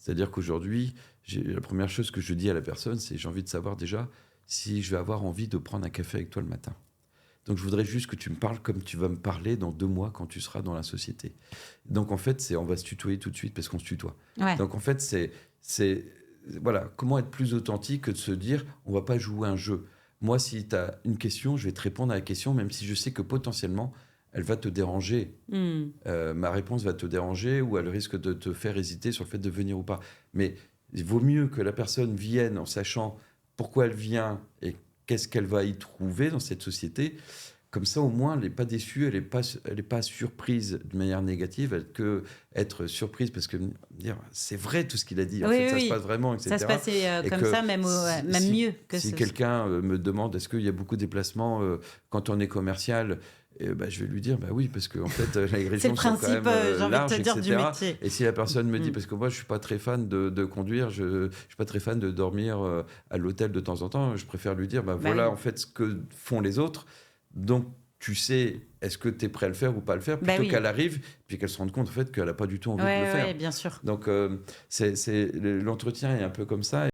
C'est-à-dire qu'aujourd'hui, la première chose que je dis à la personne, c'est j'ai envie de savoir déjà si je vais avoir envie de prendre un café avec toi le matin. Donc je voudrais juste que tu me parles comme tu vas me parler dans 2 mois quand tu seras dans la société. Donc en fait, on va se tutoyer tout de suite parce qu'on se tutoie. Ouais. Donc en fait, c'est voilà, comment être plus authentique que de se dire on va pas jouer un jeu. Moi, si tu as une question, je vais te répondre à la question, même si je sais que potentiellement, elle va te déranger. Hmm. Ma réponse va te déranger ou elle risque de te faire hésiter sur le fait de venir ou pas. Mais il vaut mieux que la personne vienne en sachant pourquoi elle vient et qu'est-ce qu'elle va y trouver dans cette société. Comme ça, au moins, elle n'est pas déçue, elle est pas surprise de manière négative, elle que être surprise parce que dire c'est vrai tout ce qu'il a dit, en Oui, fait, oui, ça se passe oui. vraiment, Ça se etc. passait Et comme que ça, même, même si, mieux que si ce. quelqu'un me demande est-ce qu'il y a beaucoup de déplacements quand on est commercial, bah, je vais lui dire bah oui, parce que en fait, les C'est le régions sont quand principe, même j'ai envie de te larges, dire, du etc. métier. Et si la personne me dit, Hmm. parce que moi je suis pas très fan de conduire, je suis pas très fan de dormir à l'hôtel de temps en temps, je préfère lui dire bah Bah voilà oui. en fait ce que font les autres. Donc tu sais, est-ce que tu es prêt à le faire ou pas à le faire, Bah plutôt oui. qu'elle arrive, puis qu'elle se rende compte en fait qu'elle n'a pas du tout envie de le Ouais, faire. ouais, bien sûr. Donc l'entretien est un peu comme ça.